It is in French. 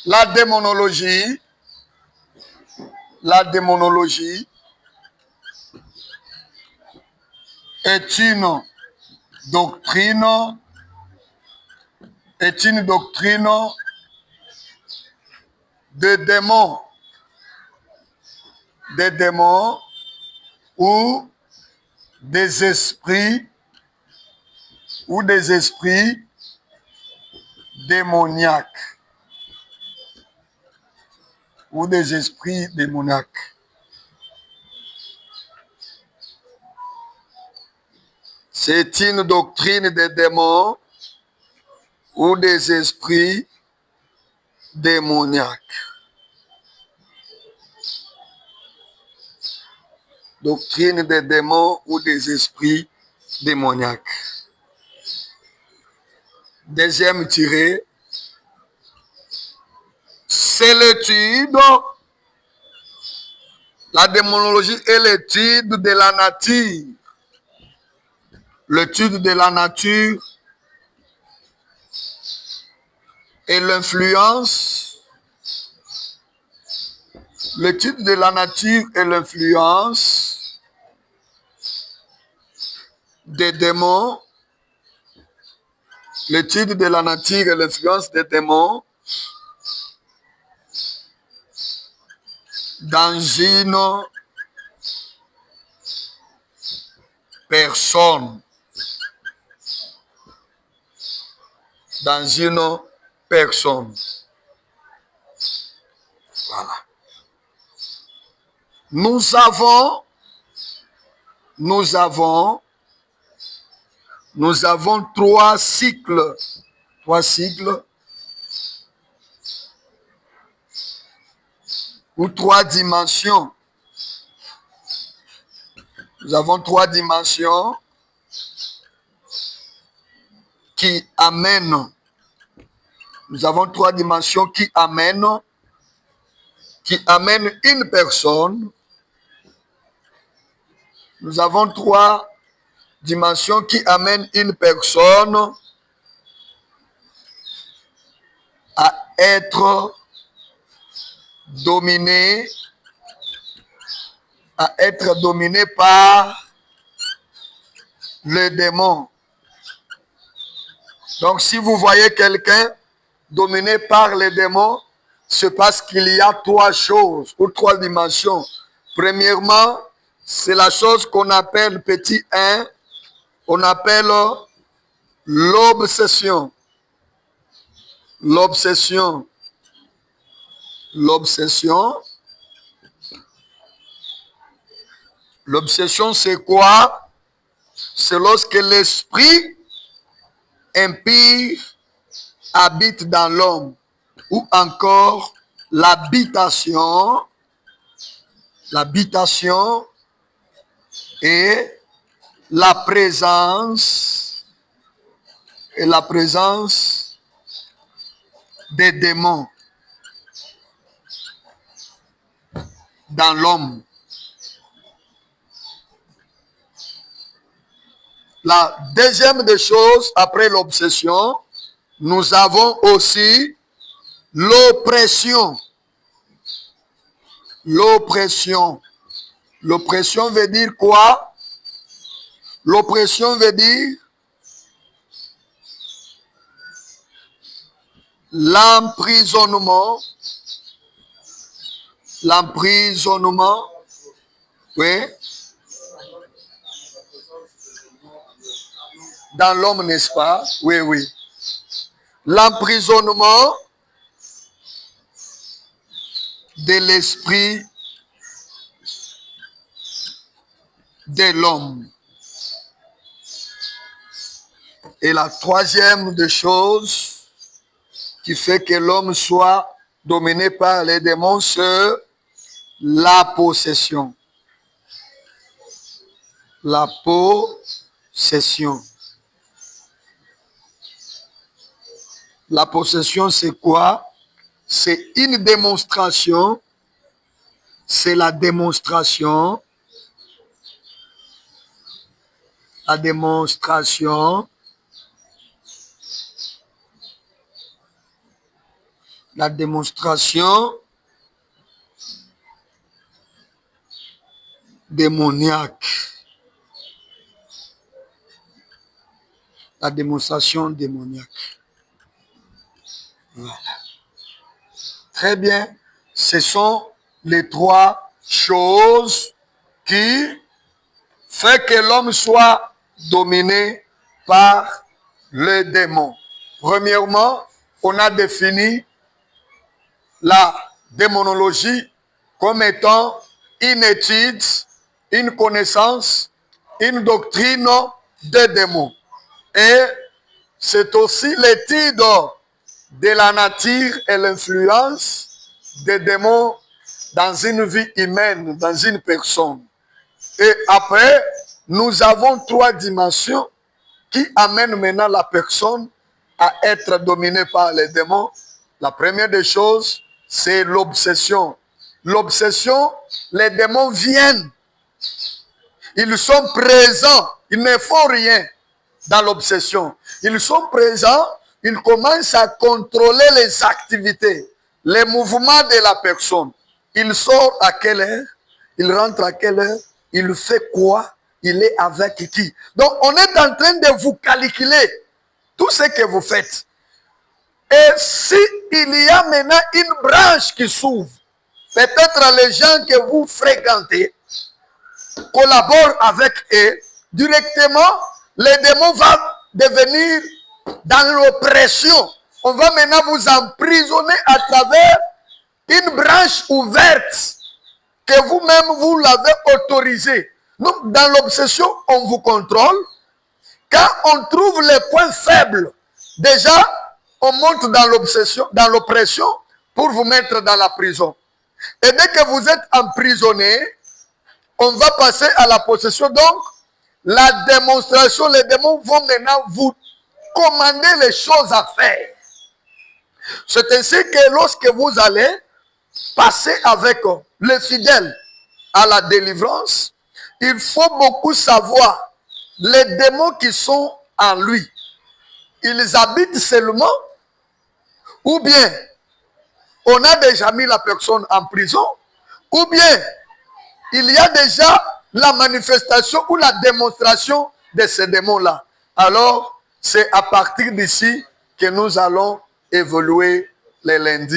La démonologie est une doctrine de démons ou des esprits démoniaques C'est une doctrine des démons ou des esprits démoniaques. Doctrine des démons ou des esprits démoniaques. Deuxième tiré, c'est l'étude. La démonologie est l'étude de la nature. L'étude de la nature et l'influence. L'étude de la nature et l'influence des démons. L'étude de la nature et l'influence des démons dans une personne. Dans une personne. Voilà. Nous avons trois cycles. Ou trois dimensions. Nous avons trois dimensions qui amènent. Nous avons trois dimensions qui amènent une personne. Nous avons trois dimensions qui amènent une personne à être dominée par le démon. Donc, si vous voyez quelqu'un dominé par les démons, c'est parce qu'il y a trois choses ou trois dimensions. Premièrement, c'est la chose qu'on appelle petit 1, on appelle l'obsession. L'obsession, c'est quoi? C'est lorsque l'esprit impie habite dans l'homme, ou encore l'habitation et la présence des démons dans l'homme. La deuxième des choses, après l'obsession, nous avons aussi l'oppression. L'oppression veut dire quoi? L'oppression veut dire l'emprisonnement, oui, dans l'homme, n'est-ce pas? Oui. L'emprisonnement de l'esprit de l'homme. Et la troisième des choses qui fait que l'homme soit dominé par les démons, c'est la possession. La possession. La possession, c'est quoi? C'est une démonstration. C'est la démonstration La démonstration démoniaque. La démonstration démoniaque. Voilà. Très bien. Ce sont les trois choses qui font que l'homme soit dominé par le démon. Premièrement, on a défini la démonologie comme étant une étude, une connaissance, une doctrine des démons. Et c'est aussi l'étude de la nature et l'influence des démons dans une vie humaine, dans une personne. Et après, nous avons trois dimensions qui amènent maintenant la personne à être dominée par les démons. La première des choses, c'est l'obsession. L'obsession, les démons viennent. Ils sont présents. Ils ne font rien dans l'obsession. Ils sont présents. Ils commencent à contrôler les activités, les mouvements de la personne. Il sort à quelle heure? Il rentre à quelle heure? Il fait quoi? Il est avec qui? Donc, on est en train de vous calculer tout ce que vous faites. Et si il y a maintenant une branche qui s'ouvre, peut-être les gens que vous fréquentez collaborent avec eux, directement, les démons vont devenir dans l'oppression. On va maintenant vous emprisonner à travers une branche ouverte que vous-même vous l'avez autorisée. Donc, dans l'obsession, on vous contrôle. Quand on trouve les points faibles, déjà, on monte dans l'obsession, dans l'oppression pour vous mettre dans la prison. Et dès que vous êtes emprisonné, on va passer à la possession. Donc, la démonstration, les démons vont maintenant vous commander les choses à faire. C'est ainsi que lorsque vous allez passer avec les fidèles à la délivrance, il faut beaucoup savoir les démons qui sont en lui. Ils habitent seulement, ou bien on a déjà mis la personne en prison, ou bien il y a déjà la manifestation ou la démonstration de ces démons-là. Alors, c'est à partir d'ici que nous allons évoluer les lundis.